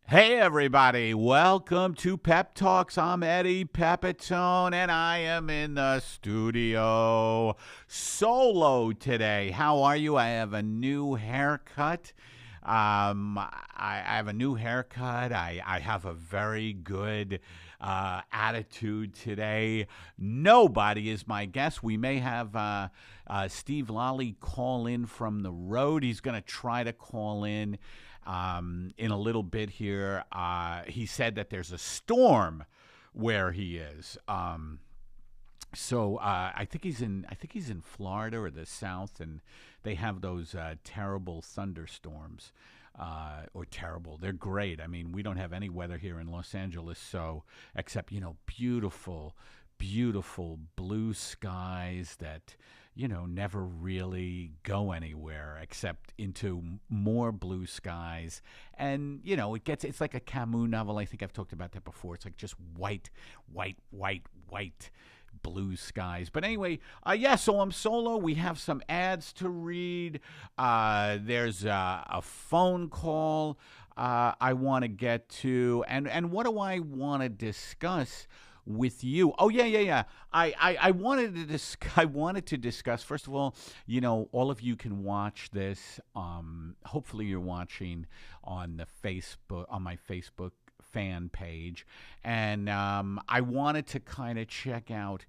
Hey everybody, welcome to Pep Talks. I'm Eddie Pepitone and I am in the studio solo today. How are you? I have a new haircut. I have a new haircut. I have a very good attitude today. Nobody is my guest. We may have Steve Lolli call in from the road. He's going to try to call in a little bit here. He said that there's a storm where he is. So I think he's in Florida or the South, and they have those terrible thunderstorms. Or terrible. They're great. I mean, we don't have any weather here in Los Angeles, so except beautiful, beautiful blue skies that never really go anywhere except into more blue skies. And, it's like a Camus novel. I think I've talked about that before. It's like just white, white, white, white blue skies. But anyway, so I'm solo. We have some ads to read. There's a phone call I want to get to. And what do I want to discuss with you? Oh yeah. I wanted to discuss, first of all, all of you can watch this. Hopefully you're watching on my Facebook fan page, and I wanted to kind of check out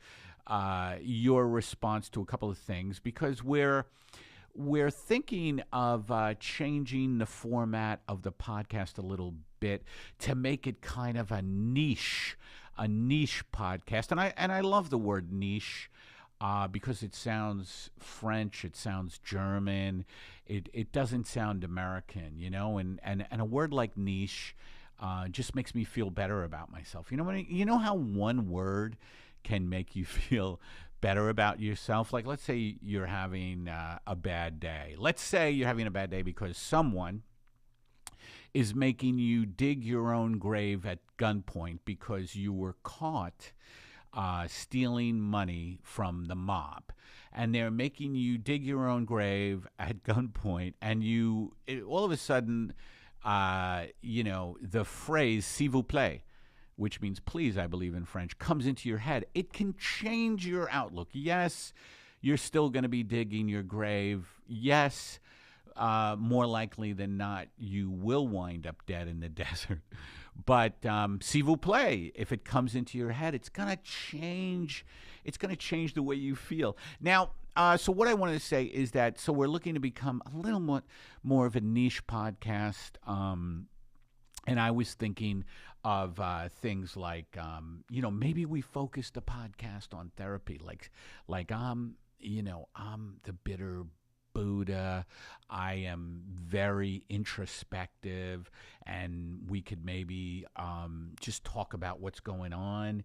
your response to a couple of things, because we're thinking of changing the format of the podcast a little bit to make it kind of a niche podcast. And I love the word niche because it sounds French, it sounds German, it doesn't sound American, and a word like niche just makes me feel better about myself. You know how one word can make you feel better about yourself? Like, let's say you're having a bad day. Let's say you're having a bad day because someone is making you dig your own grave at gunpoint because you were caught stealing money from the mob. And they're making you dig your own grave at gunpoint, and all of a sudden, the phrase "s'il vous plaît," which means please, I believe in French, comes into your head. It can change your outlook. Yes, you're still going to be digging your grave. Yes, more likely than not, you will wind up dead in the desert. But s'il vous plaît, if it comes into your head, it's going to change. It's going to change the way you feel. Now, so what I wanted to say is that we're looking to become a little more of a niche podcast. And I was thinking of things like, maybe we focus the podcast on therapy. Like I'm the bitter Buddha. I am very introspective, and we could maybe just talk about what's going on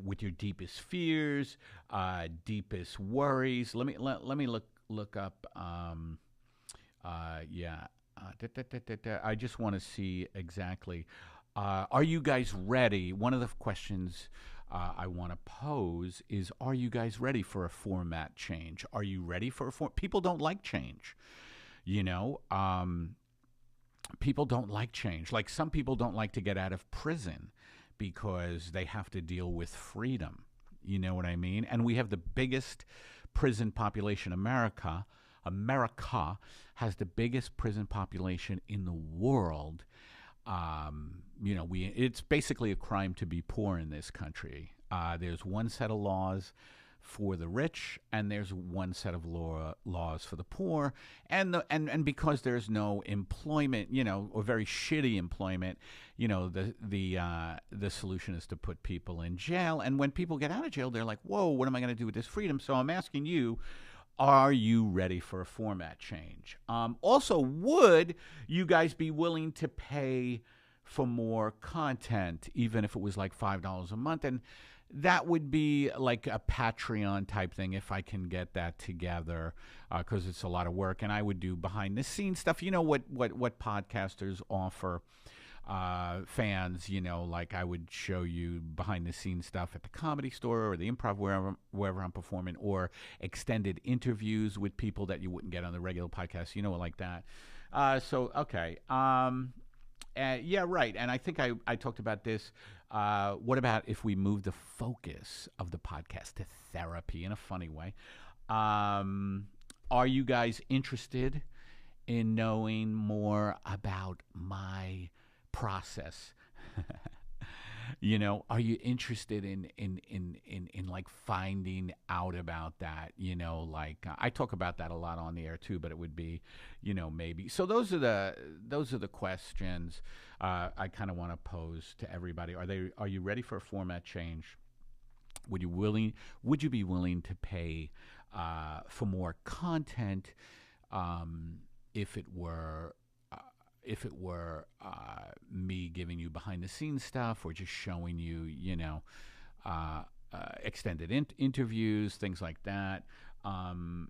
with your deepest fears, deepest worries. Let me look up. I just want to see exactly. Are you guys ready? One of the questions I want to pose is, are you guys ready for a format change? Are you ready for people don't like change, people don't like change. Like, some people don't like to get out of prison because they have to deal with freedom. You know what I mean? And we have the biggest prison population. America has the biggest prison population in the world. It's basically a crime to be poor in this country. There's one set of laws for the rich, and there's one set of laws for the poor. And because there's no employment, or very shitty employment, the solution is to put people in jail. And when people get out of jail, they're like, whoa, what am I going to do with this freedom? So I'm asking you, are you ready for a format change? Also, would you guys be willing to pay for more content, even if it was like $5 a month? And that would be like a Patreon type thing, if I can get that together, because it's a lot of work. And I would do behind the scenes stuff. You know what podcasters offer fans, like I would show you behind the scenes stuff at the Comedy Store or the Improv, wherever I'm performing, or extended interviews with people that you wouldn't get on the regular podcast, like that. Okay. Yeah, right. And I think I talked about this. What about if we move the focus of the podcast to therapy in a funny way? Are you guys interested in knowing more about my process? Are you interested in like finding out about that? Like I talk about that a lot on the air too, but it would be, maybe. So those are the questions I kind of want to pose to everybody. Are you ready for a format change? Would you be willing to pay for more content if it were me giving you behind the scenes stuff or just showing you, extended interviews, things like that. And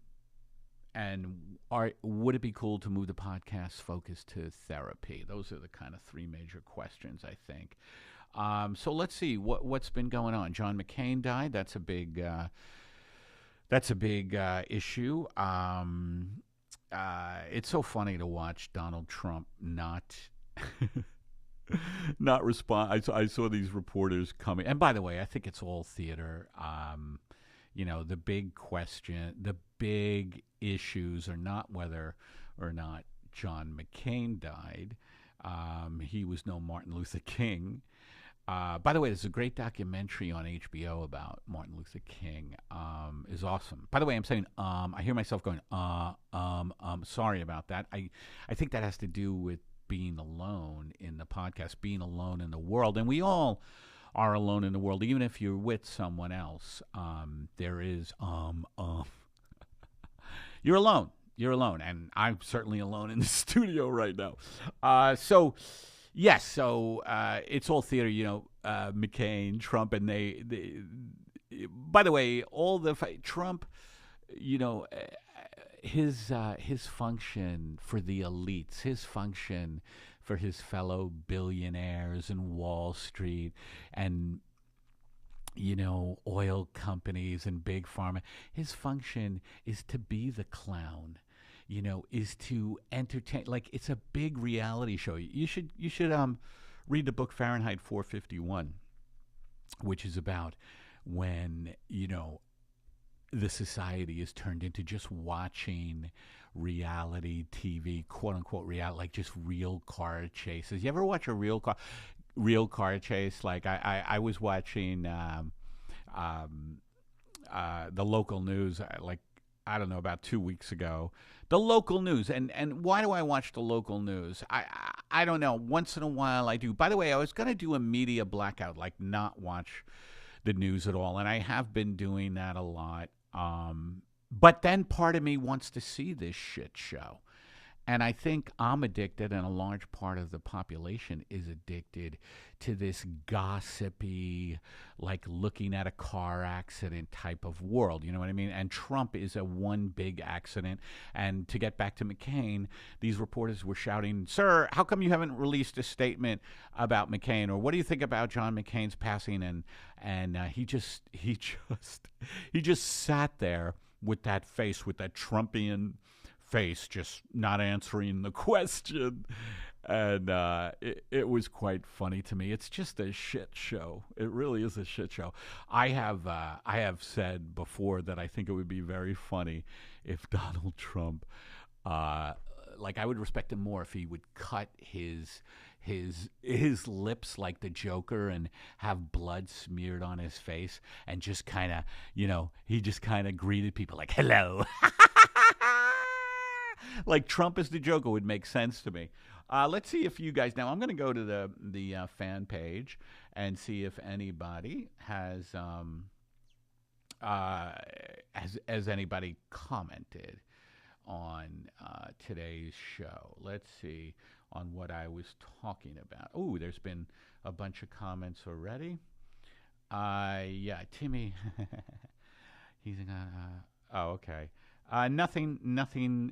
would it be cool to move the podcast focus to therapy? Those are the kind of three major questions, I think. So let's see what's been going on. John McCain died. That's a big issue. It's so funny to watch Donald Trump not respond. I saw these reporters coming, and by the way, I think it's all theater. The big issues are not whether or not John McCain died. He was no Martin Luther King. By the way, there's a great documentary on HBO about Martin Luther King. Is awesome. By the way, I'm saying I hear myself going sorry about that. I think that has to do with being alone in the podcast, being alone in the world, and we all are alone in the world, even if you're with someone else. There is you're alone. You're alone, and I'm certainly alone in the studio right now. Yes, so it's all theater, McCain, Trump, and they by the way, Trump, his function for the elites, his function for his fellow billionaires in Wall Street and, oil companies and big pharma, his function is to be the clown. Is to entertain. Like, it's a big reality show. You should read the book Fahrenheit 451, which is about when, the society is turned into just watching reality TV, quote unquote reality, like just real car chases. You ever watch a real car chase? Like I was watching the local news, I don't know, about 2 weeks ago. The local news. And why do I watch the local news? I don't know. Once in a while I do. By the way, I was going to do a media blackout, like not watch the news at all. And I have been doing that a lot. But then part of me wants to see this shit show. And I think I'm addicted, and a large part of the population is addicted to this gossipy, like looking at a car accident type of world. You know what I mean? And Trump is a one big accident. And to get back to McCain, these reporters were shouting, "Sir, how come you haven't released a statement about McCain? Or what do you think about John McCain's passing?" And he just sat there with that face, with that Trumpian face, just not answering the question. And it was quite funny to me. It's just a shit show. It really is a shit show. I have said before that I think it would be very funny if Donald Trump, I would respect him more if he would cut his lips like the Joker and have blood smeared on his face and just kind of, he just kind of greeted people like, "Hello." Like Trump as the Joker would make sense to me. Let's see if you guys, now I'm going to go to the fan page and see if anybody has anybody commented on today's show. Let's see on what I was talking about. Oh, there's been a bunch of comments already. Yeah, Timmy. He's okay. Nothing. Nothing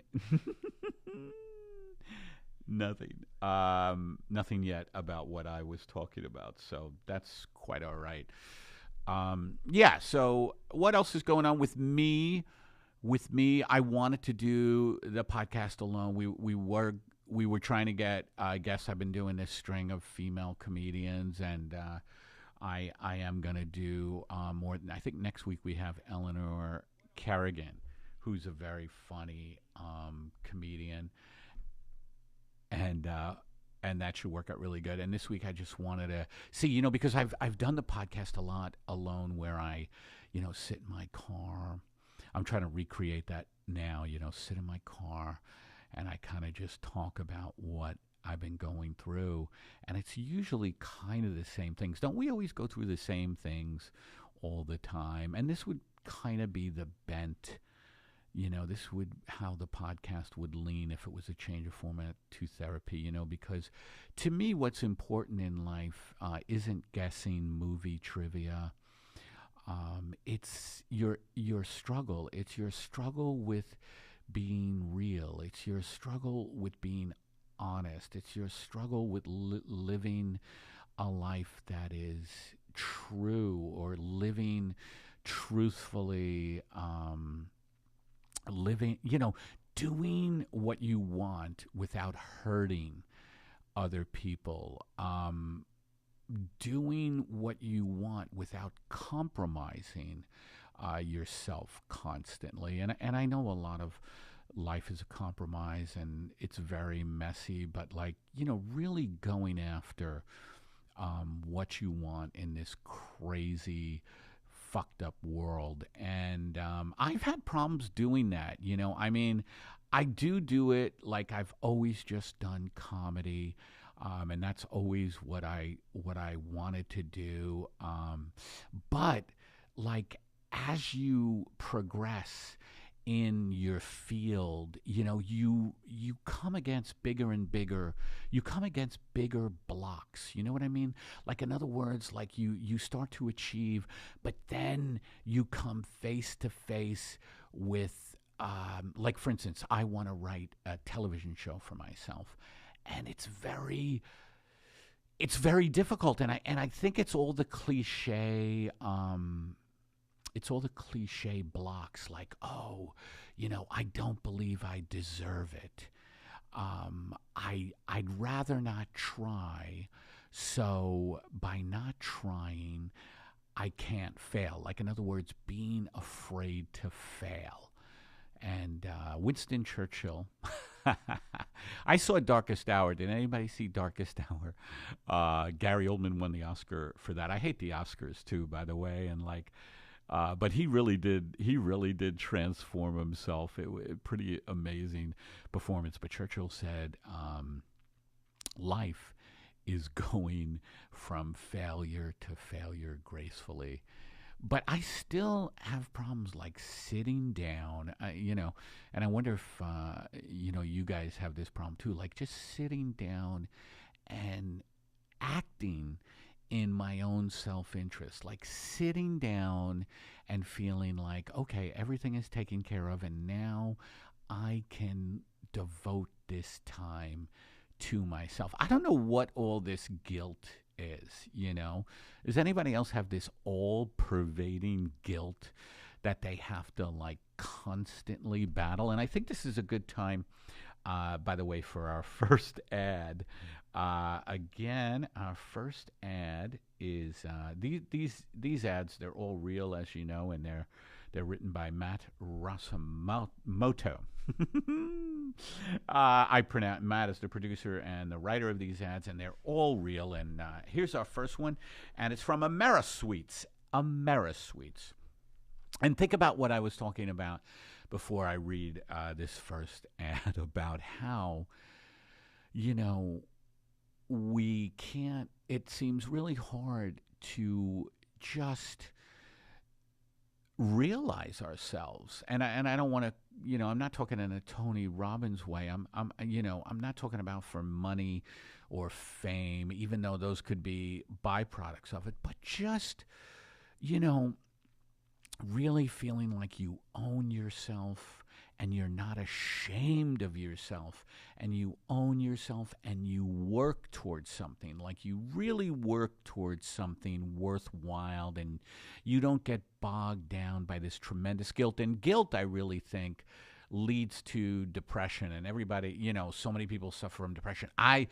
yet about what I was talking about. So that's quite all right. Yeah. So what else is going on with me? I wanted to do the podcast alone. we were trying to get. I guess I've been doing this string of female comedians, and I am gonna do more. I think next week we have Eleanor Kerrigan, who's a very funny comedian, and that should work out really good. And this week I just wanted to see, because I've done the podcast a lot alone, where I, sit in my car. I'm trying to recreate that now, sit in my car, and I kind of just talk about what I've been going through. And it's usually kind of the same things. Don't we always go through the same things all the time? And this would kind of be the bent, this would how the podcast would lean if it was a change of format to therapy, because to me what's important in life isn't guessing movie trivia. It's your struggle. It's your struggle with being real. It's your struggle with being honest. It's your struggle with living a life that is true, or living truthfully, living, doing what you want without hurting other people, doing what you want without compromising yourself constantly. And I know a lot of life is a compromise and it's very messy, but really going after what you want in this crazy, fucked up world. And I've had problems doing that. I do it like I've always just done comedy. And that's always what I wanted to do. But as you progress in your field, you come against bigger and bigger. You come against bigger blocks. You know what I mean? In other words, you start to achieve, but then you come face to face with, for instance, I want to write a television show for myself. And it's very difficult, and I think it's all the cliche. It's all the cliche blocks, I don't believe I deserve it. I'd rather not try, so by not trying, I can't fail. In other words, being afraid to fail. And Winston Churchill. I saw Darkest Hour. Did anybody see Darkest Hour? Gary Oldman won the Oscar for that. I hate the Oscars too, by the way. And but he really did. He really did transform himself. It pretty amazing performance. But Churchill said, "Life is going from failure to failure gracefully." But I still have problems sitting down, and I wonder if, you guys have this problem too, just sitting down and acting in my own self-interest, sitting down and feeling okay, everything is taken care of, and now I can devote this time to myself. I don't know what all this guilt is. Does anybody else have this all-pervading guilt that they have to constantly battle? And I think this is a good time, by the way, for our first ad. Again, our first ad is these ads. They're all real, as you know, and they're written by Matt Rasamoto. I pronounce Matt as the producer and the writer of these ads, and they're all real. And here's our first one, and it's from AmeriSweets. AmeriSweets. And think about what I was talking about before I read this first ad about how, we can't, it seems really hard to just realize ourselves. And I don't want to, I'm not talking in a Tony Robbins way. I'm not talking about for money or fame, even though those could be byproducts of it, but just, really feeling like you own yourself and you're not ashamed of yourself, and you own yourself and you work towards something, you really work towards something worthwhile, and you don't get bogged down by this tremendous guilt. And guilt, I really think, leads to depression, and everybody, so many people suffer from depression. I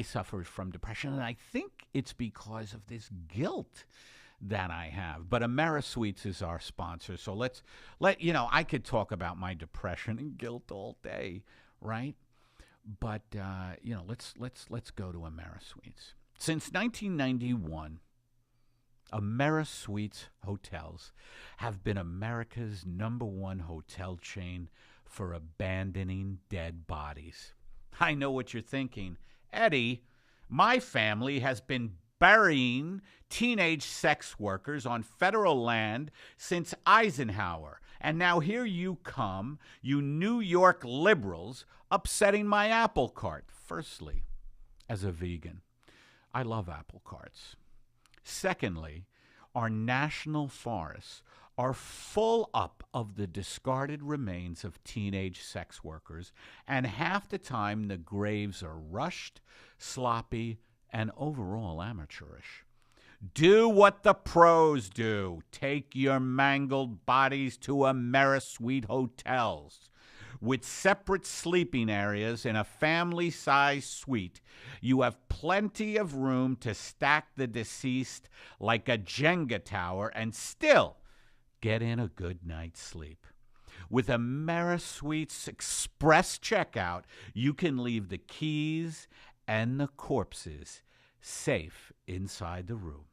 suffer from depression, and I think it's because of this guilt that I have. But AmeriSweets is our sponsor, so I could talk about my depression and guilt all day, right? But let's go to AmeriSweets. Since 1991, AmeriSweets hotels have been America's #1 hotel chain for abandoning dead bodies. I know what you're thinking. Eddie, my family has been burying teenage sex workers on federal land since Eisenhower. And now here you come, you New York liberals, upsetting my apple cart. Firstly, as a vegan, I love apple carts. Secondly, our national forests are full up of the discarded remains of teenage sex workers, and half the time the graves are rushed, sloppy, and overall amateurish. Do what the pros do. Take your mangled bodies to AmeriSuite hotels. With separate sleeping areas in a family-sized suite, you have plenty of room to stack the deceased like a Jenga tower and still get in a good night's sleep. With AmeriSuite's express checkout, you can leave the keys and the corpses safe inside the room.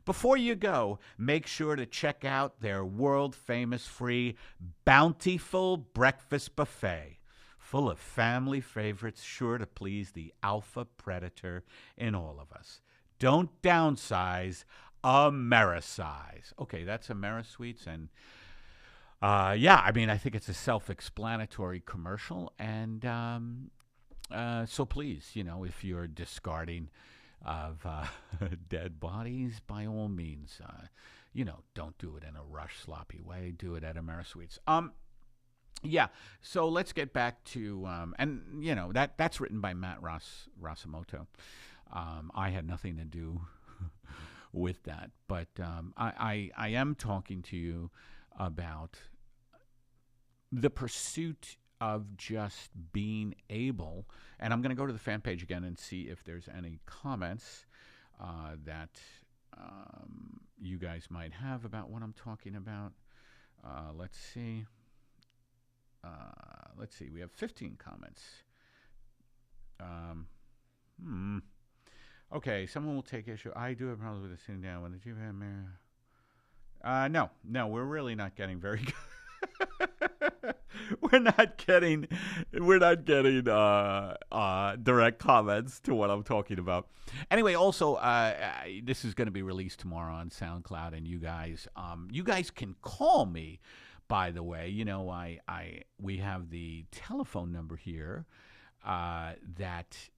Before you go, make sure to check out their world-famous free Bountiful Breakfast Buffet, full of family favorites sure to please the alpha predator in all of us. Don't downsize, Amerisize. Okay, that's AmeriSuites, and I think it's a self-explanatory commercial, and so please, if you're discarding of dead bodies, by all means, don't do it in a rushed, sloppy way. Do it at AmeriSuites. So let's get back to, that's written by Matt Rasamoto. I had nothing to do with that, but I am talking to you about the pursuit of just being able, and I'm going to go to the fan page again and see if there's any comments that you guys might have about what I'm talking about. Let's see. We have 15 comments. Okay, someone will take issue. I do have problems with it sitting down. When did you have No, we're really not getting very good. We're not getting direct comments to what I'm talking about. Anyway, also, this is going to be released tomorrow on SoundCloud, and you guys can call me. By the way, we have the telephone number here that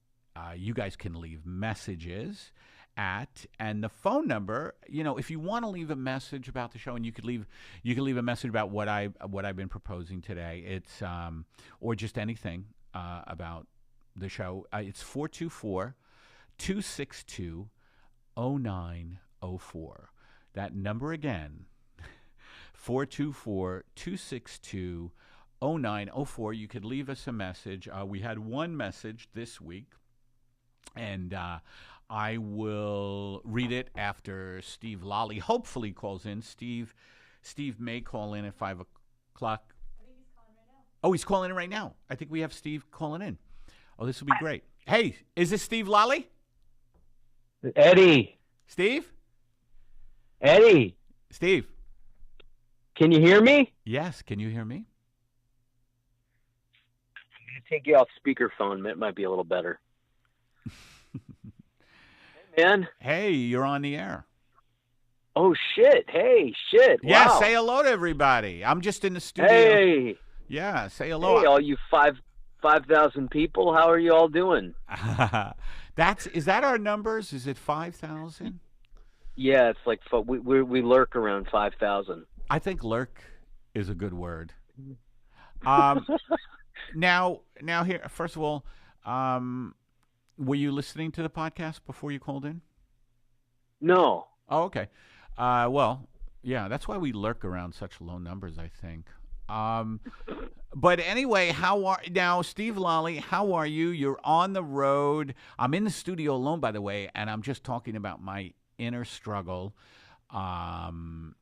you guys can leave messages at, and the phone number, if you want to leave a message about the show, and you can leave a message about what I've been proposing today. It's or just anything about the show. It's 424-262-0904. That number again, 424-262-0904. You could leave us a message. We had one message this week, and I will read it after Steve Lolli hopefully calls in. Steve may call in at 5 o'clock. I think he's calling right now. Oh, he's calling in right now. I think we have Steve calling in. Oh, this will be great. Hey, is this Steve Lolli? Eddie. Steve? Eddie. Steve. Can you hear me? Yes, can you hear me? I'm going to take you off speakerphone. It might be a little better. Hey, man. Hey, you're on the air. Oh, shit. Hey, shit. Yeah, wow. say hello to everybody. I'm just in the studio. Hey. Yeah, say hello. Hey, all you 5,000 people. How are you all doing? Is that our numbers? Is it 5,000? Yeah, it's like we lurk around 5,000. I think lurk is a good word. Now here, first of all, were you listening to the podcast before you called in? No. Oh, okay. Well, yeah, that's why we lurk around such low numbers, I think. But anyway, now, Steve Lolli? How are you? You're on the road. I'm in the studio alone, by the way, and I'm just talking about my inner struggle. About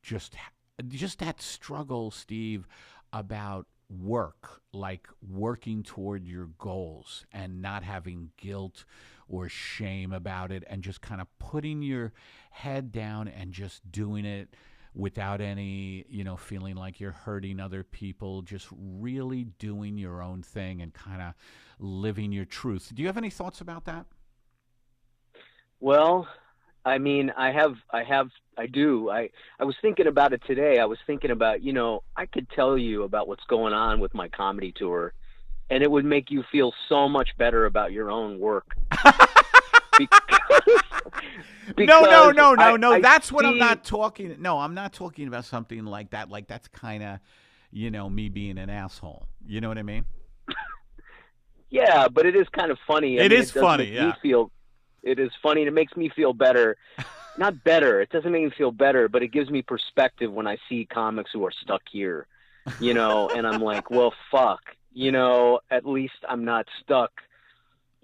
just that struggle, Steve, about work, like working toward your goals and not having guilt or shame about it, and just kind of putting your head down and just doing it without any, feeling like you're hurting other people, just really doing your own thing and kind of living your truth. Do you have any thoughts about that? Well, I mean, I do. I was thinking about it today. I was thinking about, I could tell you about what's going on with my comedy tour, and it would make you feel so much better about your own work. No. That's what I'm not talking. No, I'm not talking about something like that. Like, that's kind of, me being an asshole. You know what I mean? Yeah, but it is kind of funny. It is funny. Yeah. It is funny. And it makes me feel better. Not better. It doesn't make me feel better, but it gives me perspective when I see comics who are stuck here, and I'm like, well, fuck, at least I'm not stuck.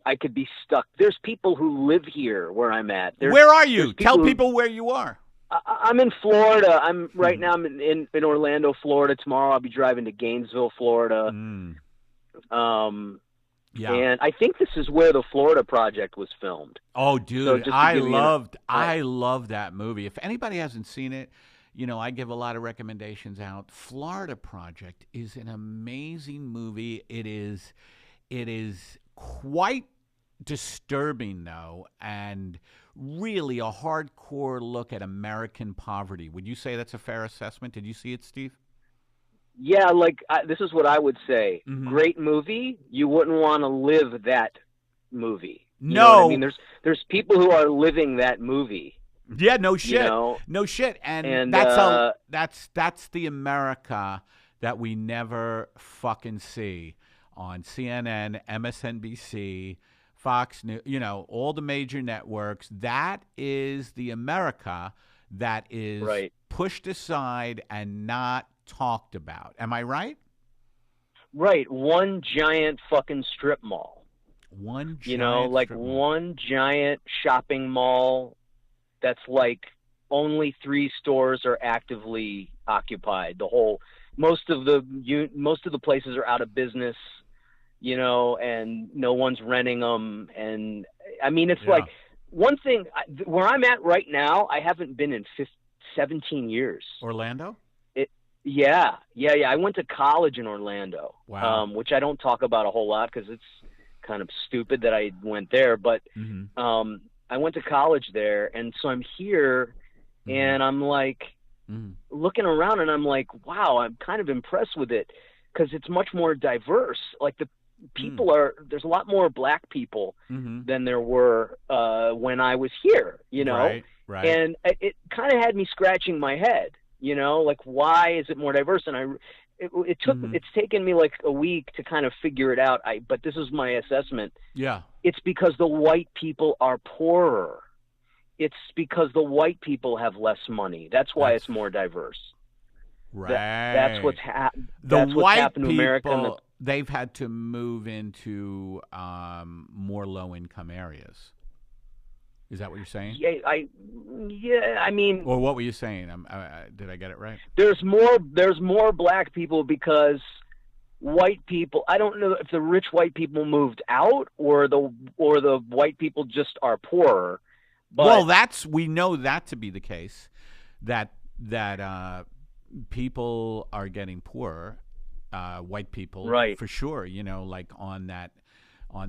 I could be stuck. There's people who live here where I'm at. Where are you? Tell people where you are. I'm in Florida. Right now I'm in Orlando, Florida. Tomorrow I'll be driving to Gainesville, Florida. Yeah. And I think this is where the Florida Project was filmed. Oh, dude, I love that movie. If anybody hasn't seen it, I give a lot of recommendations out. Florida Project is an amazing movie. It is quite disturbing, though, and really a hardcore look at American poverty. Would you say that's a fair assessment? Did you see it, Steve? Yeah, this is what I would say. Mm-hmm. Great movie. You wouldn't want to live that movie. You know what I mean? There's people who are living that movie. Yeah, no shit. No shit. And that's the America that we never fucking see on CNN, MSNBC, Fox News, all the major networks. That is the America that is pushed aside and not talked about. Am I right? Right. One giant fucking strip mall. One giant one giant shopping mall that's like only 3 stores are actively occupied. Most of the places are out of business, and no one's renting them. And I mean, it's like one thing where I'm at right now, I haven't been in 17 years. Orlando? Yeah. I went to college in Orlando, which I don't talk about a whole lot because it's kind of stupid that I went there. But I went to college there, and so I'm here, and I'm like looking around, and I'm like, wow, I'm kind of impressed with it because it's much more diverse. Like the people there's a lot more black people than there were when I was here, Right. And it kind of had me scratching my head. Like, why is it more diverse? And it's taken me like a week to kind of figure it out. But this is my assessment. Yeah. It's because the white people are poorer. It's because the white people have less money. That's why it's more diverse. Right. That's what's happened. The white happened to America. People, they've had to move into more low-income areas. Is that what you're saying? Yeah, I mean. Or what were you saying? Did I get it right? There's more black people because white people. I don't know if the rich white people moved out or the white people just are poorer. But, well, we know that to be the case. That people are getting poorer. White people, right? For sure. I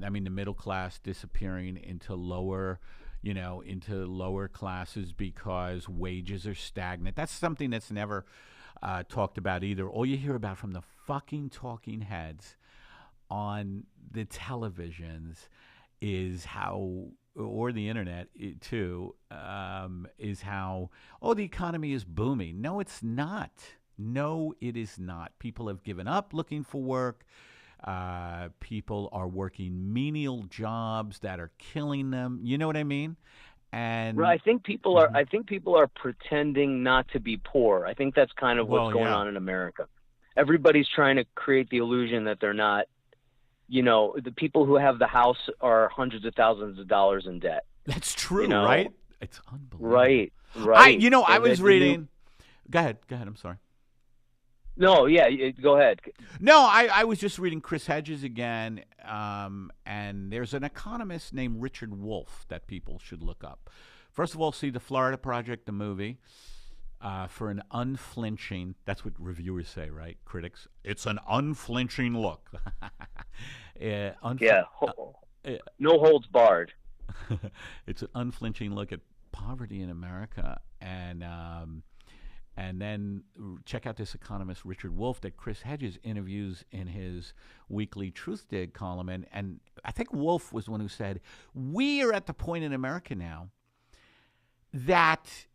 mean, the middle class disappearing into lower. Into lower classes because wages are stagnant. That's something that's never talked about either. All you hear about from the fucking talking heads on the televisions is how, or the internet too, is how, the economy is booming. No, it's not. No, it is not. People have given up looking for work. People are working menial jobs that are killing them. You know what I mean? And I think people are pretending not to be poor. I think that's kind of what's going on in America. Everybody's trying to create the illusion that they're not. The people who have the house are hundreds of thousands of dollars in debt. That's true, right? It's unbelievable. Right. I was reading. Go ahead. I'm sorry. No, yeah, go ahead. No, I was just reading Chris Hedges again, and there's an economist named Richard Wolff that people should look up. First of all, see the Florida Project, the movie, for an unflinching, that's what reviewers say, right? Critics. It's an unflinching look. No holds barred. It's an unflinching look at poverty in America, and then check out this economist, Richard Wolff, that Chris Hedges interviews in his weekly Truth Dig column. And I think Wolff was the one who said, we are at the point in America now that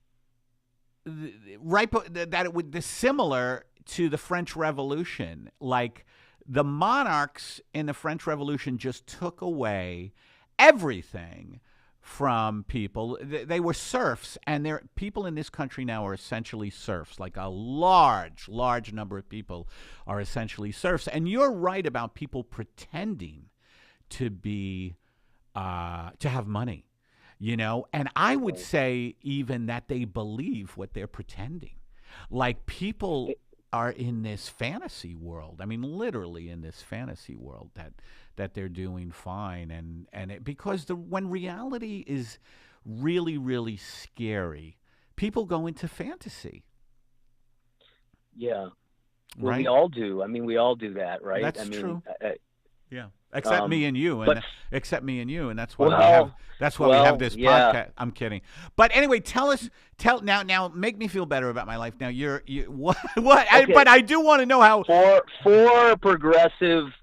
it would be similar to the French Revolution. Like the monarchs in the French Revolution just took away everything from people. They were serfs, and people in this country now are essentially serfs. Like a large number of people are essentially serfs. And you're right about people pretending to be to have money, And I would say even that they believe what they're pretending. Like people are in this fantasy world. I mean, literally in this fantasy world that they're doing fine, because when reality is really, really scary, people go into fantasy. Yeah, well, right? We all do. I mean, we all do that, right? That's true. Yeah, except me and you, and that's why we have this podcast. I'm kidding, but anyway, tell now. Make me feel better about my life. Now, what? Okay. But I do want to know how four progressive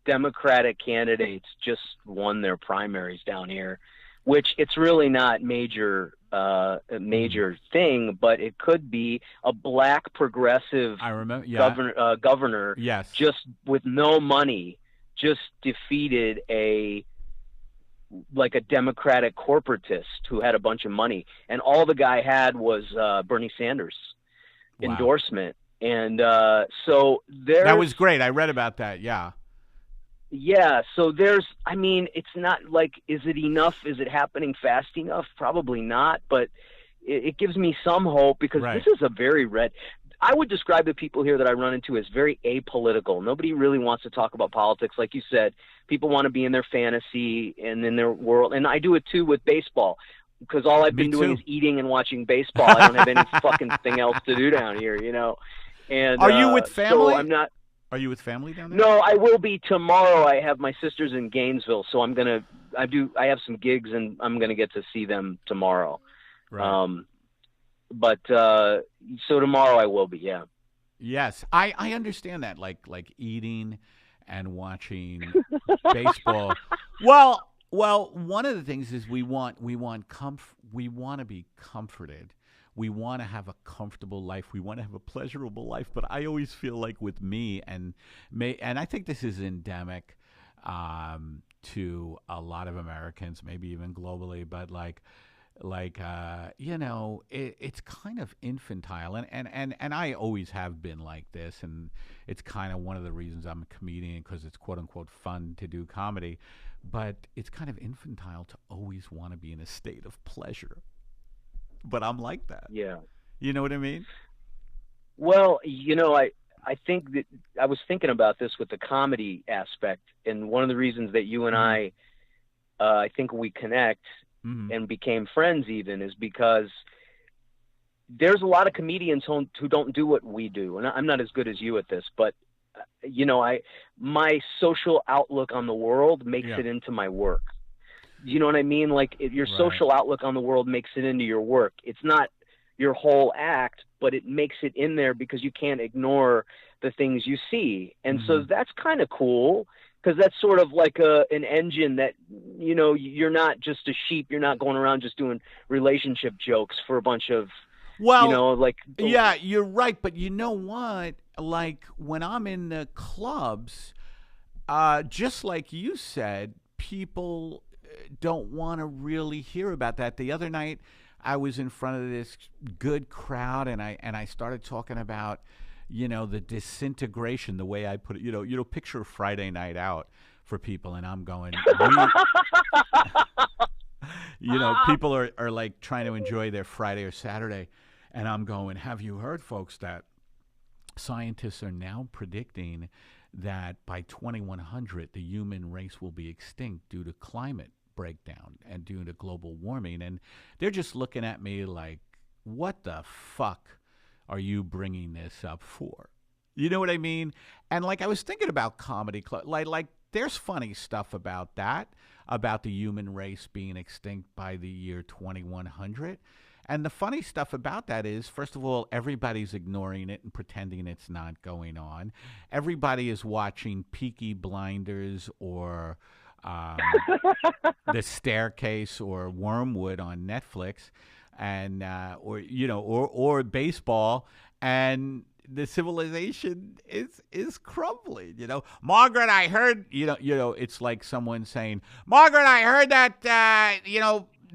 Democratic candidates just won their primaries down here, which it's really not a major thing, but it could be a black progressive governor yes, just with no money, just defeated a Democratic corporatist who had a bunch of money, and all the guy had was Bernie Sanders endorsement. And so that was great. I read about that. Yeah. Yeah. So it's not like, is it enough? Is it happening fast enough? Probably not. But it gives me some hope because This is I would describe the people here that I run into as very apolitical. Nobody really wants to talk about politics. Like you said, people want to be in their fantasy and in their world. And I do it too with baseball. Because all I've been doing is eating and watching baseball. I don't have any fucking thing else to do down here, And are you with family? So I'm not. Are you with family down there? No, I will be tomorrow. I have my sisters in Gainesville, so I have some gigs, and I'm gonna get to see them tomorrow. Right. So tomorrow I will be. Yeah. Yes, I understand that. Like eating and watching baseball. Well, one of the things is we want to be comforted. We want to have a comfortable life. We want to have a pleasurable life. But I always feel like with me, and I think this is endemic to a lot of Americans, maybe even globally. But it's kind of infantile, and I always have been like this, and it's kind of one of the reasons I'm a comedian, because it's quote unquote fun to do comedy. But it's kind of infantile to always want to be in a state of pleasure. But I'm like that. Yeah. You know what I mean? Well, I think that I was thinking about this with the comedy aspect, and one of the reasons that you and I think we connect and became friends even is because there's a lot of comedians who don't do what we do, and I'm not as good as you at this, but my social outlook on the world makes it into my work. You know what I mean? Like your social outlook on the world makes it into your work. It's not your whole act, but it makes it in there because you can't ignore the things you see. And so that's kind of cool, because that's sort of like an engine that, you're not just a sheep. You're not going around just doing relationship jokes for a bunch of, yeah, you're right. But you know what? Like when I'm in the clubs, just like you said, people don't want to really hear about that. The other night, I was in front of this good crowd, and I started talking about, the disintegration, the way I put it. Picture a Friday night out for people, and I'm going, people are like trying to enjoy their Friday or Saturday, and I'm going, have you heard, folks, that scientists are now predicting that by 2100 the human race will be extinct due to climate breakdown and due to global warming? And they're just looking at me like, what the fuck are you bringing this up for? You know what I mean? And like, I was thinking about comedy club, like there's funny stuff about that, about the human race being extinct by the year 2100. And the funny stuff about that is, first of all, everybody's ignoring it and pretending it's not going on. Everybody is watching Peaky Blinders or The Staircase or Wormwood on Netflix, and or baseball, and the civilization is crumbling. Margaret, I heard. It's like someone saying, Margaret, I heard that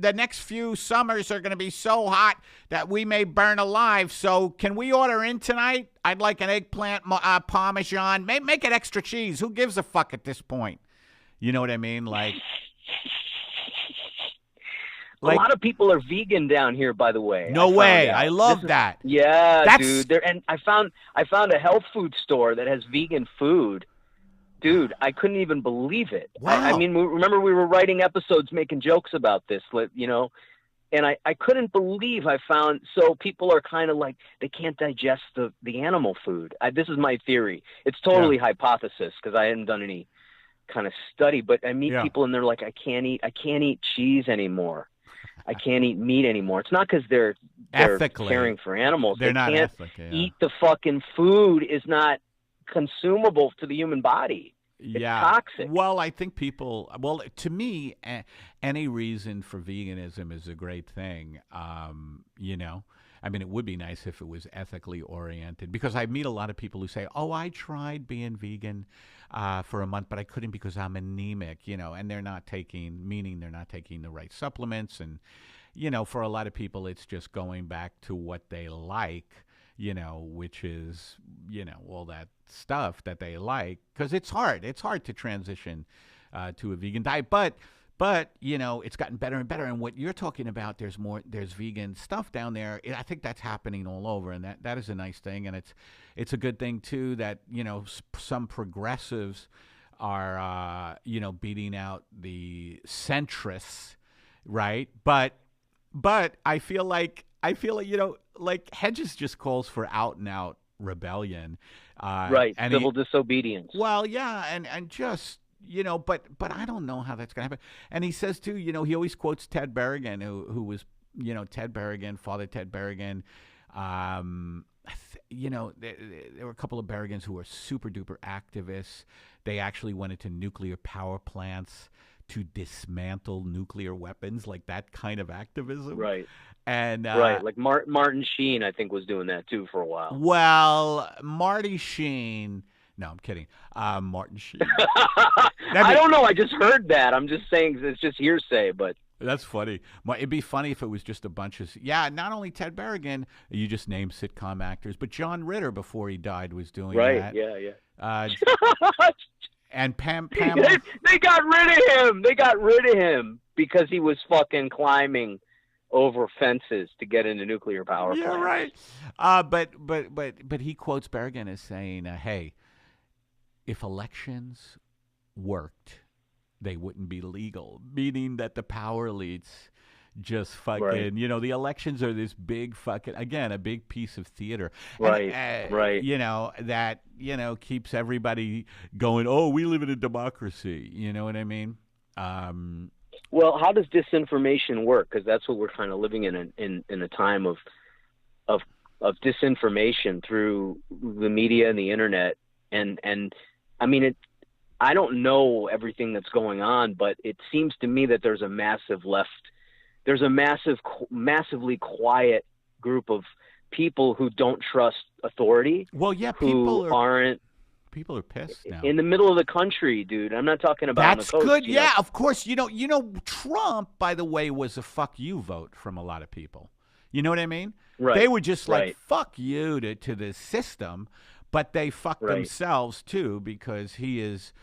the next few summers are going to be so hot that we may burn alive. So can we order in tonight? I'd like an eggplant parmesan. Make it extra cheese. Who gives a fuck at this point? You know what I mean? Like a lot of people are vegan down here, by the way. No way. I love that. Yeah, dude. And I found a health food store that has vegan food. Dude, I couldn't even believe it. Wow. I mean, remember we were writing episodes making jokes about this, and I couldn't believe I found, so people are kind of like, they can't digest the animal food. This is my theory. It's totally hypothesis because I hadn't done any kind of study, but I meet people and they're like, I can't eat cheese anymore. I can't eat meat anymore. It's not because they're caring for animals. They're not can't eat the fucking food is not consumable to the human body. It's toxic. Well, I think to me, any reason for veganism is a great thing. I mean, it would be nice if it was ethically oriented, because I meet a lot of people who say, oh, I tried being vegan for a month, but I couldn't because I'm anemic, and they're not taking the right supplements. And, for a lot of people, it's just going back to what they like, which is, all that stuff that they like, because it's hard to transition to a vegan diet, but it's gotten better and better. And what you're talking about, there's vegan stuff down there. I think that's happening all over, and that is a nice thing. And it's a good thing too that some progressives are beating out the centrists, right? But I feel like like Hedges just calls for out and out rebellion, right? And civil disobedience. Well, yeah, and just but I don't know how that's going to happen. And he says too, he always quotes Ted Berrigan, who was Ted Berrigan, Father Ted Berrigan. There were a couple of Berrigans who were super duper activists. They actually went into nuclear power plants to dismantle nuclear weapons, like that kind of activism. Right. And right, like Martin Sheen, I think, was doing that too for a while. Well, Marty Sheen. No, I'm kidding. Martin Sheen. I don't know. I just heard that. I'm just saying it's just hearsay, but that's funny. It'd be funny if it was just a bunch of not only Ted Berrigan, you just named sitcom actors, but John Ritter before he died was doing that. Right. Yeah. And Pamela. They got rid of him. They got rid of him because he was fucking climbing over fences to get into nuclear power plants. Yeah, right. But he quotes Berrigan as saying, "Hey, if elections worked, they wouldn't be legal," meaning that the power elites just fucking, the elections are this big fucking, again, a big piece of theater. Right, right. That, keeps everybody going, oh, we live in a democracy. You know what I mean? Well, how does disinformation work? Because that's what we're kind of living in a time of disinformation through the media and the internet. And I mean, I don't know everything that's going on, but it seems to me that there's a massively quiet group of people who don't trust authority. Well, yeah, people People are pissed now. In the middle of the country, dude. I'm not talking about That's on the coast, good. Yeah, know? of course. Trump, by the way, was a fuck you vote from a lot of people. You know what I mean? Right. They were just like, right. fuck you to the system, but they fuck Right. themselves too because he is,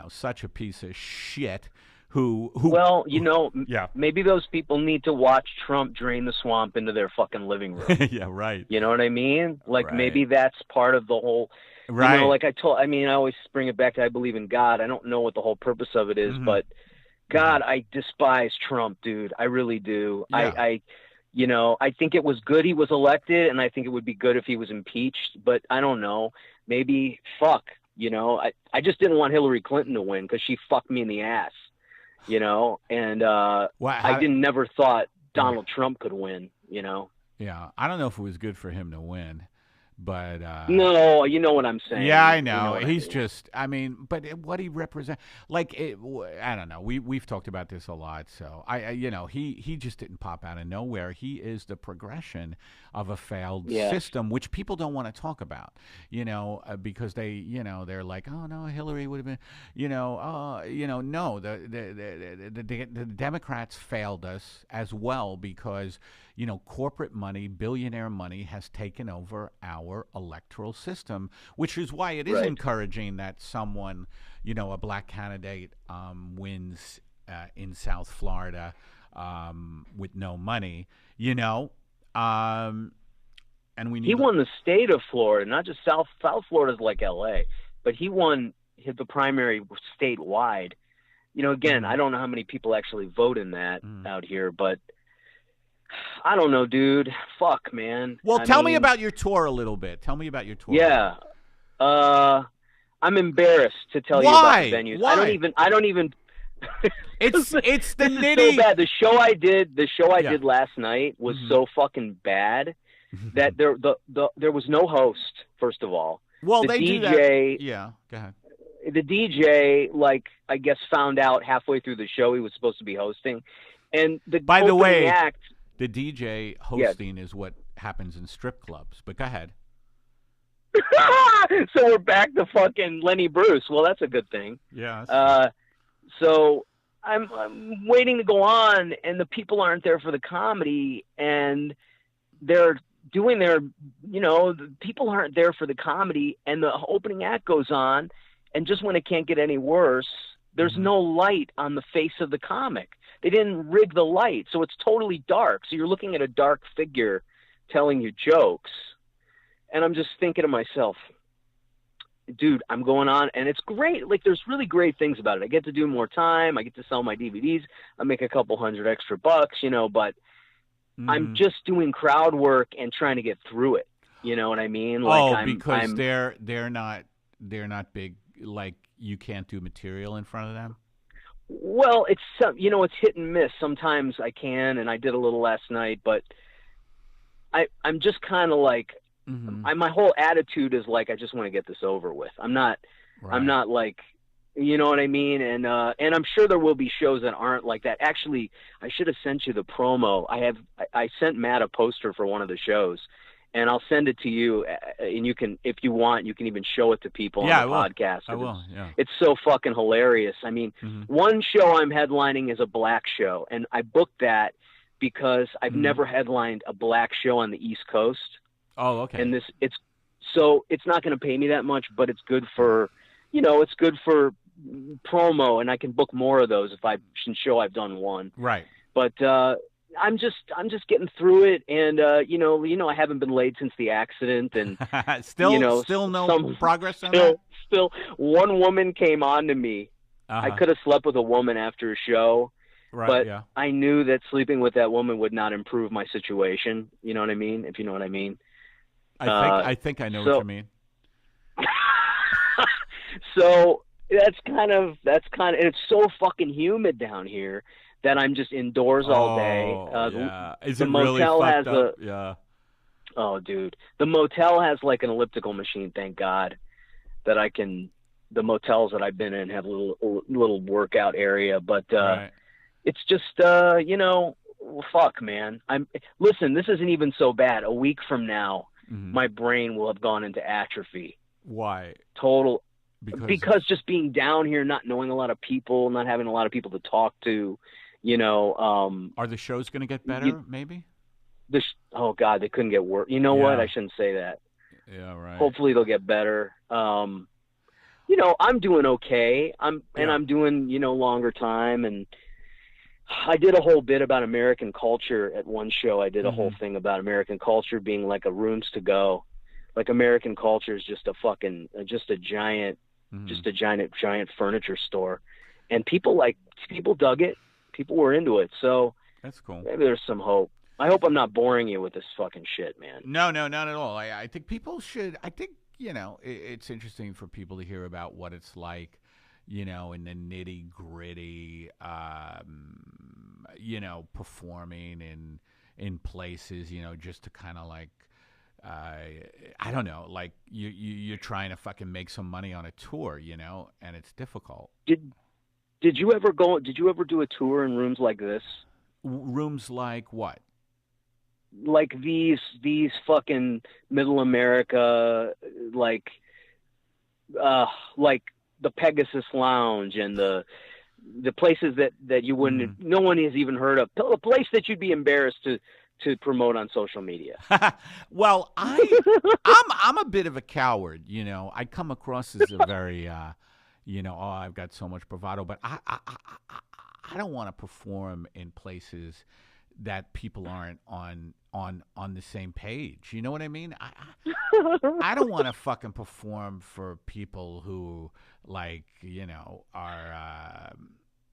such a piece of shit. Well, yeah. maybe those people need to watch Trump drain the swamp into their fucking living room. Yeah, right. You know what I mean? Like, right. maybe that's part of the whole, right. Like I always bring it back to I believe in God. I don't know what the whole purpose of it is, but God, I despise Trump, dude. I really do. Yeah. I think it was good he was elected, and I think it would be good if he was impeached, but I don't know. Maybe, I just didn't want Hillary Clinton to win because she fucked me in the ass. And I never thought Donald Trump could win, Yeah, I don't know if it was good for him to win, but no, you know what I'm saying. Yeah, I know. He's just, but what he represents, I don't know. We've talked about this a lot. So he just didn't pop out of nowhere. He is the progression of a failed system, which people don't want to talk about, because they're like, oh no, Hillary would have been, no, the Democrats failed us as well because, corporate money, billionaire money has taken over our electoral system, which is why it is encouraging that someone, a black candidate wins in South Florida with no money, and we need. He won the state of Florida, not just South Florida's like L.A., but he won the primary statewide. Again, I don't know how many people actually vote in that out here, but I don't know, dude. Fuck, man. Well, tell me about your tour a little bit. Tell me about your tour. Yeah. I'm embarrassed to tell you about the venues. Why? I don't even It's the nitty. Is so bad. The show I did last night was so fucking bad that there was no host, first of all. Well, the they DJ, do that. Yeah, go ahead. The DJ, I guess, found out halfway through the show he was supposed to be hosting. And by the way, act, the DJ hosting is what happens in strip clubs. But go ahead. So we're back to fucking Lenny Bruce. Well, that's a good thing. Yeah. So I'm waiting to go on, and the people aren't there for the comedy, and they're doing their, the people aren't there for the comedy, and the opening act goes on, and just when it can't get any worse, there's no light on the face of the comic. They didn't rig the light, so it's totally dark. So you're looking at a dark figure telling you jokes. And I'm just thinking to myself, dude, I'm going on, and it's great. There's really great things about it. I get to do more time. I get to sell my DVDs. I make a couple $100 extra bucks, but I'm just doing crowd work and trying to get through it. You know what I mean? Because they're not big. You can't do material in front of them. Well, it's it's hit and miss. Sometimes I can, and I did a little last night, but I'm just kind of my whole attitude is I just want to get this over with. I'm not you know what I mean? And I'm sure there will be shows that aren't like that. Actually, I should have sent you the promo. I sent Matt a poster for one of the shows, and I'll send it to you, and you can, if you want, you can even show it to people on the podcast. I will, yeah. It's so fucking hilarious. I mean, one show I'm headlining is a black show, and I booked that because I've never headlined a black show on the East Coast. Oh, okay. And it's not going to pay me that much, but it's good for, it's good for promo, and I can book more of those if I can show I've done one. Right. But I'm just getting through it, and I haven't been laid since the accident, and still no progress on that. Still, one woman came on to me. I could have slept with a woman after a show. Right, but yeah. I knew that sleeping with that woman would not improve my situation. You know what I mean? If you know what I mean. I think I know what you mean. So that's kind of, and it's so fucking humid down here that I'm just indoors all day. Yeah. Is the it motel really has fucked up? Yeah. Oh, dude, the motel has an elliptical machine. Thank God that I can. The motels that I've been in have a little workout area, but right. It's just fuck, man. Listen. This isn't even so bad. A week from now, my brain will have gone into atrophy. Why? Total. Because just being down here, not knowing a lot of people, not having a lot of people to talk to, you know. Are the shows going to get better, maybe? Oh, God, they couldn't get worse. You know what? I shouldn't say that. Yeah, right. Hopefully they'll get better. You know, I'm doing okay. I'm doing, you know, longer time. And I did a whole bit about American culture at one show. I did a whole thing about American culture being like a rooms to go. Like American culture is just a giant furniture store. And people dug it. People were into it. So that's cool. Maybe there's some hope. I hope I'm not boring you with this fucking shit, man. No, not at all. I think people should. I think, you know, it's interesting for people to hear about what it's like, you know, in the nitty gritty, you know, performing in places, you know, just to kind of like, I don't know, like you're trying to fucking make some money on a tour, you know, and it's difficult. Did you ever do a tour in rooms like this? Rooms like what? Like these fucking middle America, like the Pegasus Lounge and the places that you wouldn't, no one has even heard of, a place that you'd be embarrassed to promote on social media. Well, I'm a bit of a coward, you know. I come across as a very, you know, I've got so much bravado, but I don't want to perform in places that people aren't on the same page. You know what I mean? I don't want to fucking perform for people who, like, you know, are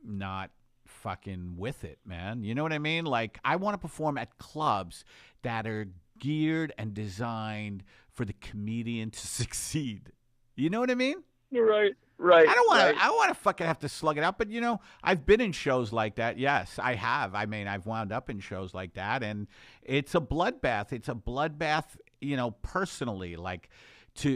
not fucking with it, man. You know what I mean? Like, I want to perform at clubs that are geared and designed for the comedian to succeed. You know what I mean? Right. I don't want to fucking have to slug it out, but you know, I've been in shows like that. Yes, I have. I mean, I've wound up in shows like that, and it's a bloodbath. It's a bloodbath, you know, personally, like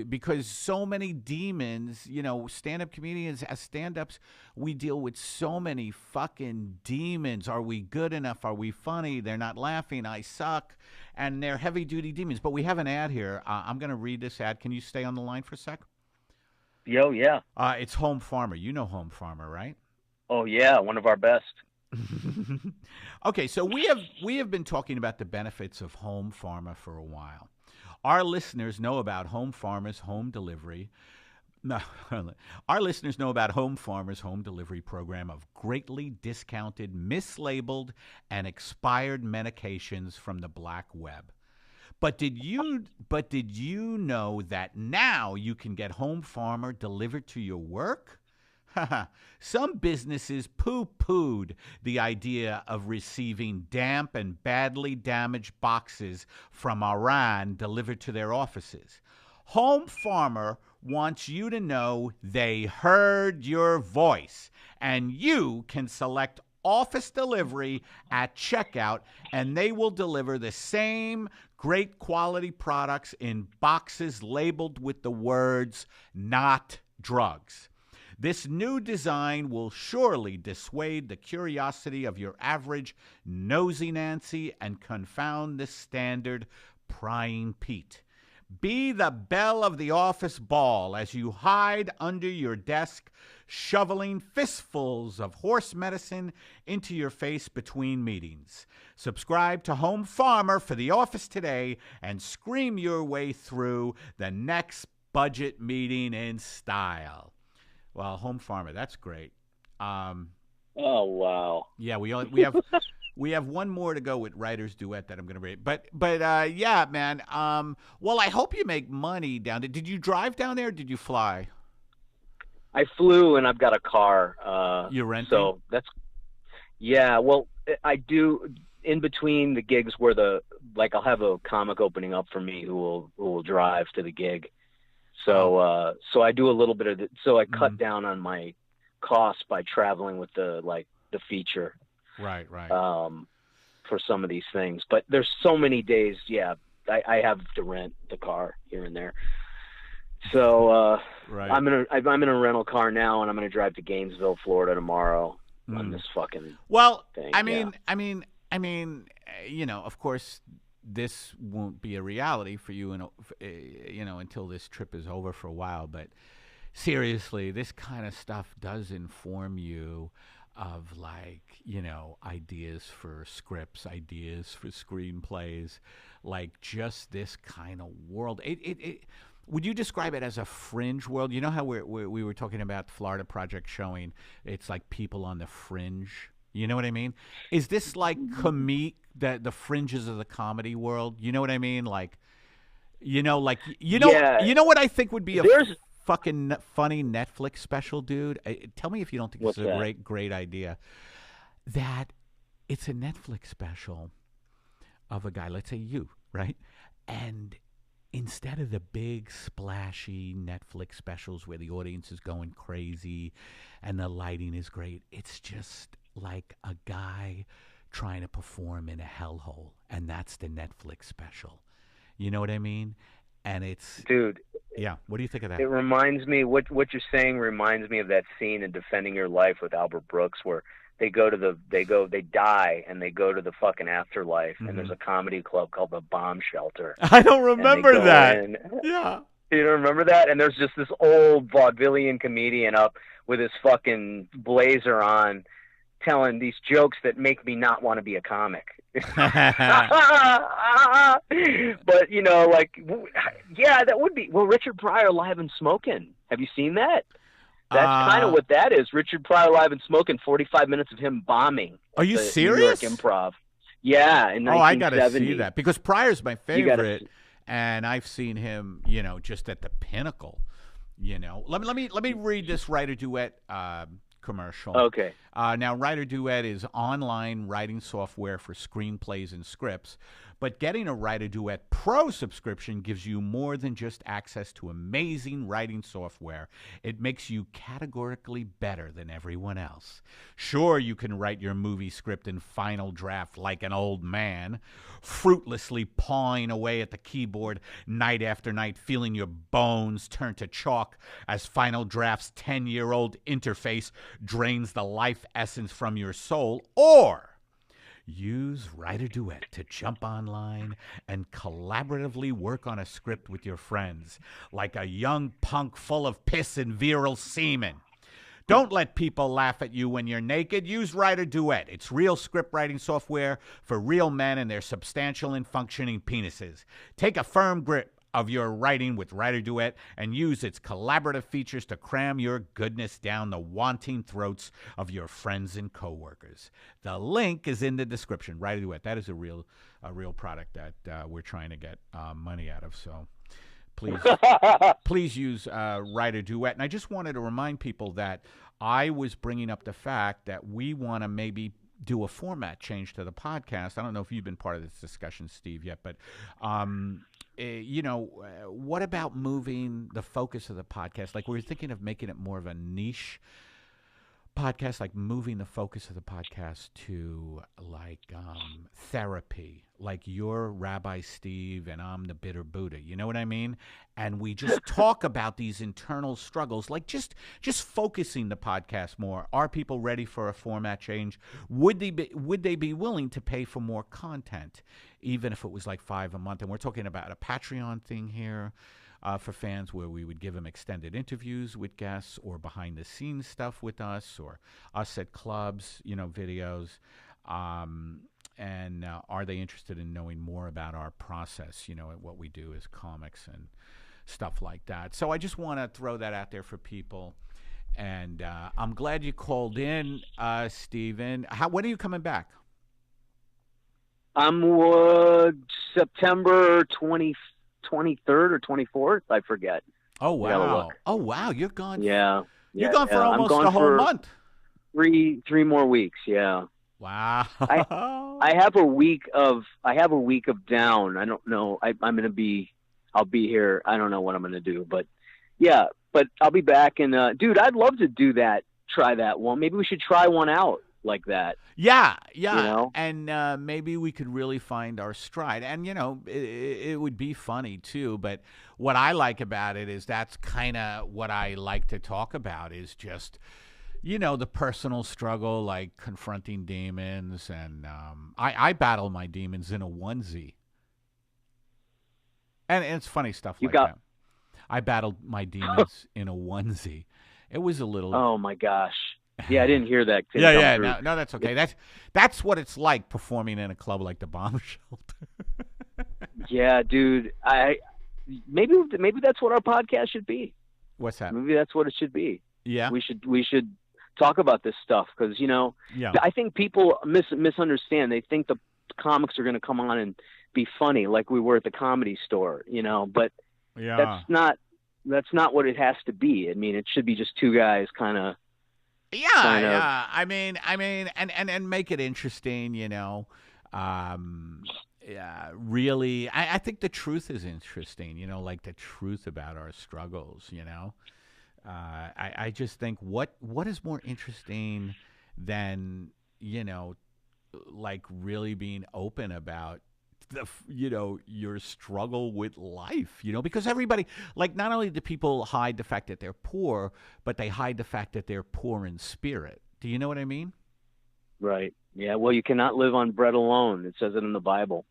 because so many demons, you know, stand-up comedians as stand-ups, we deal with so many fucking demons. Are we good enough? Are we funny? They're not laughing. I suck. And they're heavy-duty demons. But we have an ad here. I'm going to read this ad. Can you stay on the line for a sec? Yo, yeah. It's Home Farmer. You know Home Farmer, right? Oh, yeah, one of our best. Okay, so we have been talking about the benefits of Home Farmer for a while. Our listeners know about Home Farmer's home delivery. No, our listeners know about Home Farmer's home delivery program of greatly discounted, mislabeled, and expired medications from the black web. But did you know that now you can get Home Farmer delivered to your work? Some businesses poo-pooed the idea of receiving damp and badly damaged boxes from Iran delivered to their offices. Home Farmer wants you to know they heard your voice, and you can select office delivery at checkout, and they will deliver the same great quality products in boxes labeled with the words, "not drugs." This new design will surely dissuade the curiosity of your average nosy Nancy and confound the standard prying Pete. Be the belle of the office ball as you hide under your desk, shoveling fistfuls of horse medicine into your face between meetings. Subscribe to Home Farmer for the office today and scream your way through the next budget meeting in style. Well, Home Farmer, that's great. Oh, wow. Yeah, we have one more to go with WriterDuet that I'm going to read. But yeah, man. Well, I hope you make money down there. Did you drive down there or did you fly? I flew and I've got a car. You're renting? So yeah, well, I do in between the gigs where I'll have a comic opening up for me who will drive to the gig. So so I do a little bit of it. So I cut down on my costs by traveling with the feature. Right. For some of these things, but there's so many days. Yeah, I have to rent the car here and there. So right. I'm in a rental car now, and I'm gonna drive to Gainesville, Florida tomorrow on this fucking thing. I mean, you know, of course, this won't be a reality for you, until this trip is over for a while. But seriously, this kind of stuff does inform you of, like, ideas for scripts, ideas for screenplays, like just this kind of world. Would you describe it as a fringe world? You know how we were talking about the Florida Project showing it's like people on the fringe? You know what I mean? Is this like the fringes of the comedy world? You know what I mean? Like, Yeah. you know what I think would be a There's fucking funny Netflix special, dude? Tell me if you don't think What's it's a that? great idea. That it's a Netflix special of a guy, let's say you, right? And instead of the big splashy Netflix specials where the audience is going crazy and the lighting is great, it's just like a guy trying to perform in a hellhole, and that's the Netflix special. You know what I mean? And it's Dude, yeah. What do you think of that? it reminds me what you're saying reminds me of that scene in Defending Your Life with Albert Brooks where they die and they go to the fucking afterlife, and there's a comedy club called the Bomb Shelter. I don't remember that. In. Yeah. You don't remember that? And there's just this old vaudevillian comedian up with his fucking blazer on telling these jokes that make me not want to be a comic. But, that would be, Richard Pryor Live and Smoking. Have you seen that? That's kind of what that is. Richard Pryor Live and Smoking, 45 minutes of him bombing. Are you serious? New York Improv. Yeah, in 1970. Oh, I got to see that because Pryor's my favorite, and I've seen him, just at the pinnacle. Let me read this WriterDuet commercial. Okay. Now, WriterDuet is online writing software for screenplays and scripts, but getting a WriterDuet Pro subscription gives you more than just access to amazing writing software. It makes you categorically better than everyone else. Sure, you can write your movie script in final draft like an old man, fruitlessly pawing away at the keyboard night after night, feeling your bones turn to chalk as Final Draft's 10-year-old interface drains the life essence from your soul, or use WriterDuet to jump online and collaboratively work on a script with your friends, like a young punk full of piss and virile semen. Don't let people laugh at you when you're naked. Use WriterDuet. It's real script writing software for real men and their substantial and functioning penises. Take a firm grip of your writing with WriterDuet and use its collaborative features to cram your goodness down the wanting throats of your friends and coworkers. The link is in the description. WriterDuet. That is a real product that we're trying to get money out of. So please use WriterDuet. And I just wanted to remind people that I was bringing up the fact that we want to maybe do a format change to the podcast. I don't know if you've been part of this discussion, Steve, yet, but what about moving the focus of the podcast? Like, we're thinking of making it more of a niche podcast, like moving the focus of the podcast to like therapy, like you're Rabbi Steve and I'm the bitter Buddha. You know what I mean? And we just talk about these internal struggles, like just focusing the podcast more. Are people ready for a format change? Would they be willing to pay for more content, even if it was like $5 a month? And we're talking about a Patreon thing here. For fans, where we would give them extended interviews with guests or behind-the-scenes stuff with us, or us at clubs, videos. And are they interested in knowing more about our process, and what we do as comics and stuff like that? So I just want to throw that out there for people. And I'm glad you called in, Stephen. When are you coming back? I'm September 23rd or 24th, I forget. Oh wow! Oh wow! You're gone. Yeah, you're gone for almost a whole month. Three more weeks. Yeah. Wow. I have a week of down. I don't know. I'll be here. I don't know what I'm gonna do, but yeah. But I'll be back. And dude, I'd love to do that. Try that one. Maybe we should try one out like that. Yeah. And maybe we could really find our stride. And, it would be funny, too. But what I like about it is that's kind of what I like to talk about is just, the personal struggle, like confronting demons. And I battle my demons in a onesie. And it's funny stuff like that. I battled my demons in a onesie. It was a little. Oh my gosh. Yeah, I didn't hear that. Yeah. No, that's okay. That's what it's like performing in a club like the Bomb Shelter. Yeah, dude. Maybe that's what our podcast should be. What's that? Maybe that's what it should be. Yeah. We should talk about this stuff because I think people misunderstand. They think the comics are going to come on and be funny like we were at the Comedy Store, but that's not what it has to be. I mean, it should be just two guys kind of. Yeah. I mean, and make it interesting, Yeah, really. I think the truth is interesting, like the truth about our struggles, I just think what is more interesting than, like really being open about your struggle with life, because everybody, like, not only do people hide the fact that they're poor, but they hide the fact that they're poor in spirit. Do you know what I mean? Right. Yeah. Well, you cannot live on bread alone. It says it in the Bible.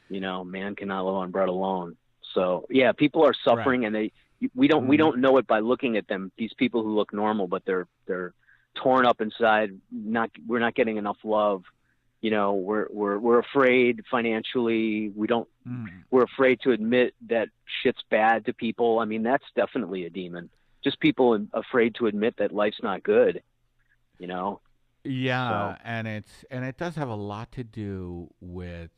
Man cannot live on bread alone. So yeah, people are suffering, right. And we don't know it by looking at them. These people who look normal, but they're torn up inside. We're not getting enough love. We're afraid financially. We're afraid to admit that shit's bad to people. I mean, that's definitely a demon. Just people afraid to admit that life's not good. Yeah, so. and it does have a lot to do with,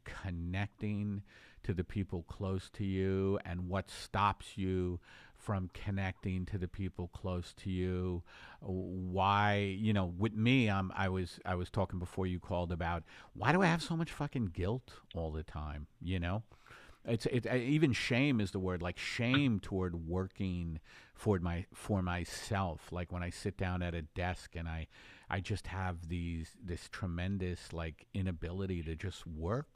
connecting to the people close to you, and what stops you from connecting to the people close to you. Why, with me, I was talking before you called about, why do I have so much fucking guilt all the time? It's even shame is the word, like shame toward working for myself. Like when I sit down at a desk and I just have this tremendous like inability to just work,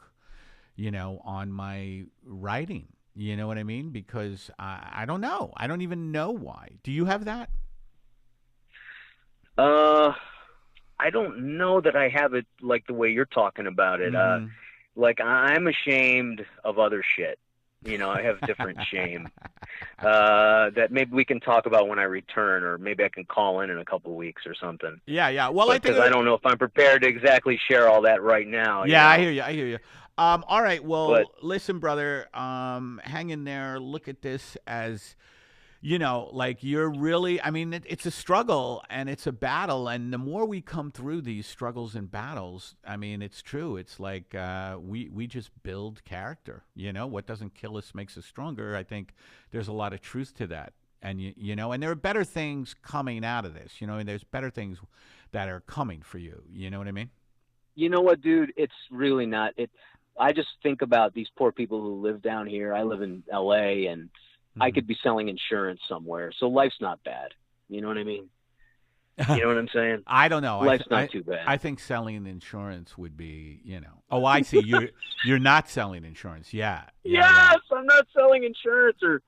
on my writing. You know what I mean? Because I don't know. I don't even know why. Do you have that? I don't know that I have it like the way you're talking about it. Mm-hmm. Like I'm ashamed of other shit. I have different shame that maybe we can talk about when I return, or maybe I can call in a couple of weeks or something. Yeah. Well, because I don't know if I'm prepared to exactly share all that right now. Yeah, I hear you. All right. Well, listen, brother. Hang in there. Look at this as, like you're really. It's a struggle and it's a battle, and the more we come through these struggles and battles, it's true. It's like we just build character. What doesn't kill us makes us stronger. I think there's a lot of truth to that, and and there are better things coming out of this. And there's better things that are coming for you. You know what I mean? You know what, dude? It's really not. I just think about these poor people who live down here. I live in LA, and I could be selling insurance somewhere. So life's not bad. You know what I mean? You know what I'm saying? I don't know. Life's not too bad. I think selling insurance would be, Oh, I see. You're not selling insurance. Yeah. Yes, I'm not selling insurance or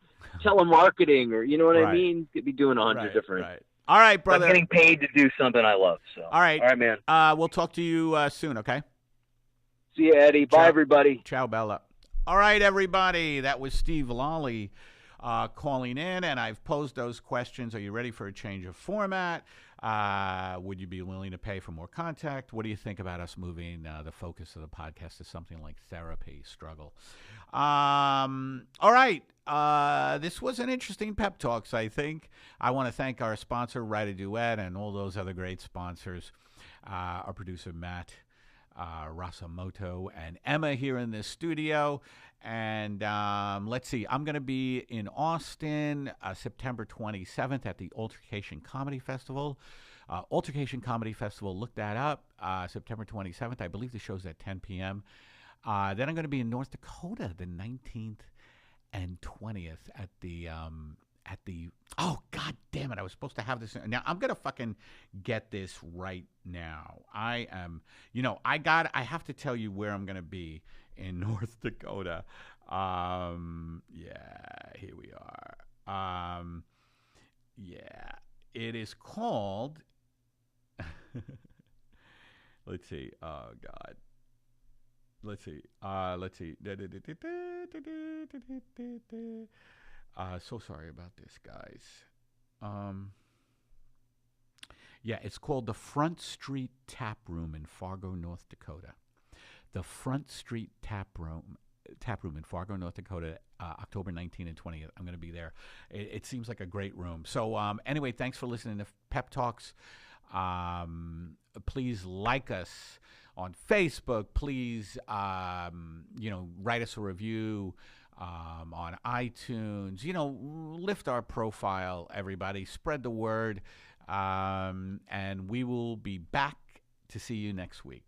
telemarketing, or you know what I mean? Could be doing 100 different. Right. All right, brother. I'm getting paid to do something I love. So. All right, man. We'll talk to you soon. Okay. See you, Eddie. Bye, everybody. Ciao, Bella. All right, everybody. That was Steve Lolli calling in, and I've posed those questions. Are you ready for a change of format? Would you be willing to pay for more contact? What do you think about us moving the focus of the podcast to something like therapy, struggle? All right. This was an interesting Pep Talks, I think. I want to thank our sponsor, WriterDuet, and all those other great sponsors. Our producer, Matt Rasamoto, and Emma here in the studio. And let's see, I'm going to be in Austin September 27th at the Altercation Comedy Festival. Altercation Comedy Festival, look that up. September 27th. I believe the show's at 10 p.m. Then I'm going to be in North Dakota the 19th and 20th at the oh, god damn it, I was supposed to have this. Now, I'm going to fucking get this right now. I am, I have to tell you where I'm going to be in North Dakota. Here we are. It is called, let's see, oh, God. Let's see. So sorry about this, guys. Yeah, it's called the Front Street Tap Room in Fargo, North Dakota. The Front Street Tap Room in Fargo, North Dakota, October 19th and 20th. I'm going to be there. It seems like a great room. So anyway, thanks for listening to Pep Talks. Please like us on Facebook. Please, write us a review on iTunes. Lift our profile, everybody. Spread the word. And we will be back to see you next week.